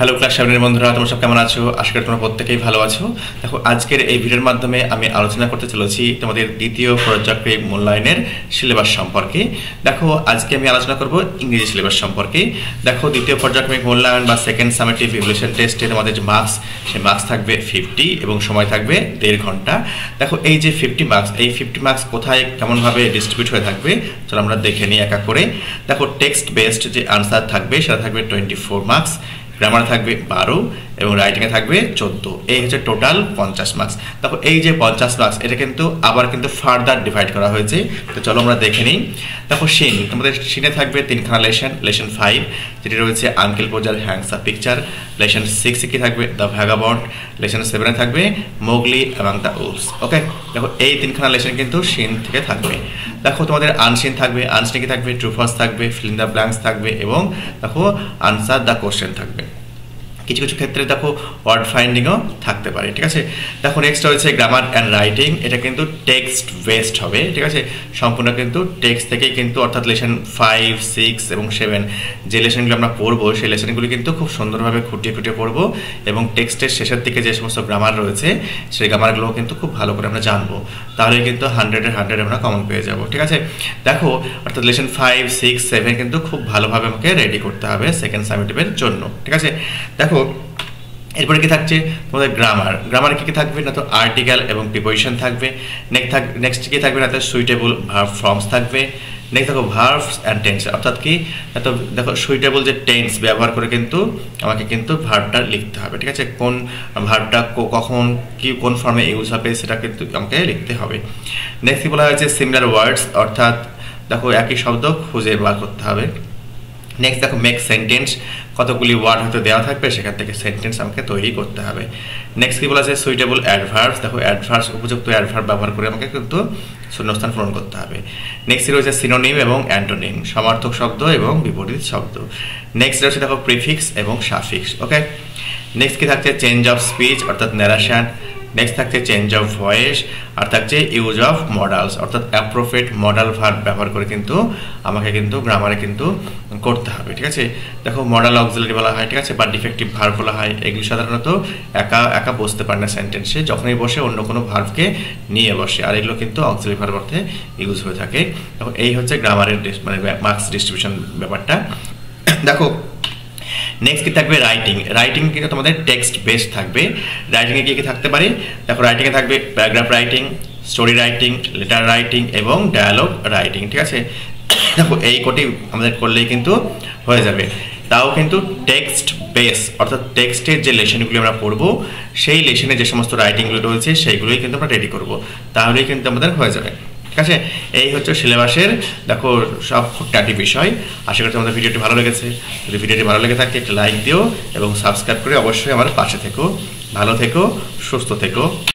Hello class 7 এর বন্ধুরা, তোমরা সব কেমন আছো? আশা করি তোমরা প্রত্যেকেই ভালো আছো। দেখো, আজকের এই ভিডিওর মাধ্যমে আমি আলোচনা করতে চলেছি তোমাদের দ্বিতীয় পর্যায়ক্রমিক মূল্যায়নের সিলেবাস সম্পর্কে। দেখো, আজকে আমি আলোচনা করব ইংরেজি সিলেবাস সম্পর্কে। দেখো, দ্বিতীয় পর্যায়ক্রমিক মূল্যায়ন বা সেকেন্ড সামেটিভ ইভ্যালুয়েশন টেস্টে তোমাদের যে মার্কস, সেই মার্কস থাকবে 50 এবং সময় থাকবে 1.5 ঘন্টা। দেখো, এই যে 50 মার্কস, এই 50 মার্কস কোথায় কেমনভাবে ডিস্ট্রিবিউট হয়ে থাকবে চলো আমরা দেখে নিই এক এক করে। দেখো, টেক্সট বেসড যে আনসার থাকবে সেটা থাকবে 24 মার্কস, গ্রামার থাকবে 12 এবং রাইটিংয়ে থাকবে 14। এই হচ্ছে টোটাল 50 মার্কস। দেখো, এই যে 50 মার্কস এটা কিন্তু আবার ফার্দার ডিভাইড করা হয়েছে। তো চলো আমরা দেখে নিই। দেখো, তোমাদের সিনে থাকবে 3খানা লেসন 5 যেটি রয়েছে আঙ্কেল পোজার হ্যাংস আ পিকচার। লেসন 6 কি থাকবে দ্য ভ্যাগাবন্ড। লেসন 7 থাকবে মোগলি এবং দ্য উলস। ওকে, দেখো এই 3খানা লেসন কিন্তু সিন থেকে থাকবে। দেখো, তোমাদের আনসিন থাকবে, আনসিন কি থাকবে ট্রু ফলস থাকবে, ফিল ইন দ্য ব্ল্যাঙ্কস থাকবে এবং দেখো আনসার দ্য কোশ্চেন থাকবে। কিছু কিছু ক্ষেত্রে দেখো ওয়ার্ড ফাইন্ডিংও থাকতে পারে। ঠিক আছে, দেখো নেক্সট হয়েছে গ্রামার অ্যান্ড রাইটিং। এটা কিন্তু টেক্সট বেসড হবে। ঠিক আছে, সম্পূর্ণ কিন্তু টেক্সট থেকেই কিন্তু, অর্থাৎ লেসন 5, 6 এবং 7 যে লেসনগুলো আমরা পড়বো সেই লেসনগুলি কিন্তু খুব সুন্দরভাবে খুঁটিয়ে খুঁটিয়ে পড়বো এবং টেক্সটের শেষের দিকে যে সমস্ত গ্রামার রয়েছে সেই গ্রামারগুলো কিন্তু খুব ভালো করে আমরা জানবো। তাহলে কিন্তু 100-এর 100 আমরা কমন পেয়ে যাবো। ঠিক আছে, দেখো অর্থাৎ লেসন 5, 6, 7 কিন্তু খুব ভালোভাবে আমাকে রেডি করতে হবে সেকেন্ড সামেটিভের জন্য। ঠিক আছে, দেখো এরপরে কি থাকছে তোমাদের গ্রামার কি থাকবে না, তো আর্টিকেল এবং প্রিপোজিশন থাকবে। নেক্সট কি থাকবে না, তো সুইটেবল ভার্ব ফর্মস থাকবে। নেক্সট দেখো ভার্বস অ্যান্ড টেন্স, অর্থাৎ কি তো দেখো সুইটেবল যে টেন্স ব্যবহার করে কিন্তু আমাকে কিন্তু ভার্বটা লিখতে হবে। ঠিক আছে, কোন ভার্বটা কখন কি কোন ফর্মে ইউজ হবে সেটা কিন্তু আমাকে লিখতে হবে। নেক্সট কি বলা হয়েছে সিমিলার ওয়ার্ডস, অর্থাৎ দেখো একই শব্দ খুঁজে বার করতে হবে। নেক্সট দেখো মেক সেন্টেন্স, কতগুলি ওয়ার্ড হয়তো দেওয়া থাকবে সেখান থেকে সেন্টেন্স আমাকে তৈরি করতে হবে। নেক্সট কি বলা আছে সুইটেবল অ্যাডভার্বস, দেখো অ্যাডভার্বস উপযুক্ত অ্যাডভার্ব ব্যবহার করে আমাকে কিন্তু শূন্যস্থান পূরণ করতে হবে। নেক্সট রয়েছে সিনোনিম এবং অ্যান্টোনিম, সমার্থক শব্দ এবং বিপরীত শব্দ। নেক্সট রয়েছে দেখো প্রিফিক্স এবং সাফিক্স। ওকে, নেক্সট কি থাকছে চেঞ্জ অফ স্পিচ অর্থাৎ ন্যারেশন। নেক্সট থাকছে চেঞ্জ অফ ভয়েস, আর থাকছে ইউজ অফ মডালস, অর্থাৎ অ্যাপ্রোপ্রিয়েট মডাল ভার্ব ব্যবহার করে কিন্তু আমাকে কিন্তু গ্রামারে কিন্তু করতে হবে। ঠিক আছে, দেখো মডাল অক্সিলারি বলা হয়, ঠিক আছে, বা ডিফেক্টিভ ভার্ব বলা হয়। এগুলি সাধারণত একা একা বসতে পারে না সেন্টেন্সে, যখনই বসে অন্য কোনো ভার্বকে নিয়ে বসে, আর এগুলো কিন্তু অক্সিলারি ভার্ব অর্থে ইউজ হয়ে থাকে। দেখো এই হচ্ছে গ্রামারের মানে মার্কস ডিস্ট্রিবিউশন ব্যাপারটা। দেখো নেক্সট কি থাকবে রাইটিং কিন্তু তোমাদের টেক্সট বেসড থাকবে। রাইটিংয়ে কি কি থাকতে পারে, দেখো রাইটিংয়ে থাকবে paragraph writing, story writing, letter writing এবং ডায়ালগ রাইটিং। ঠিক আছে, দেখো এই কোটি আমাদের করলেই কিন্তু হয়ে যাবে। তাও কিন্তু টেক্সট বেস, অর্থাৎ টেক্সটের যে লেসনগুলি আমরা পড়বো সেই লেসনে যে সমস্ত রাইটিংগুলো রয়েছে সেইগুলোই কিন্তু আমরা রেডি করবো, তাহলেই কিন্তু আমাদের হয়ে যাবে। ঠিক আছে, এই হচ্ছে সিলেবাসের দেখো সব খুঁটিনাটি বিষয়। আশা করি তোমাদের ভিডিওটি ভালো লেগেছে। যদি ভিডিওটি ভালো লেগে থাকে একটা লাইক দিও এবং সাবস্ক্রাইব করে অবশ্যই আমার পাশে থেকো। ভালো থেকো, সুস্থ থেকো।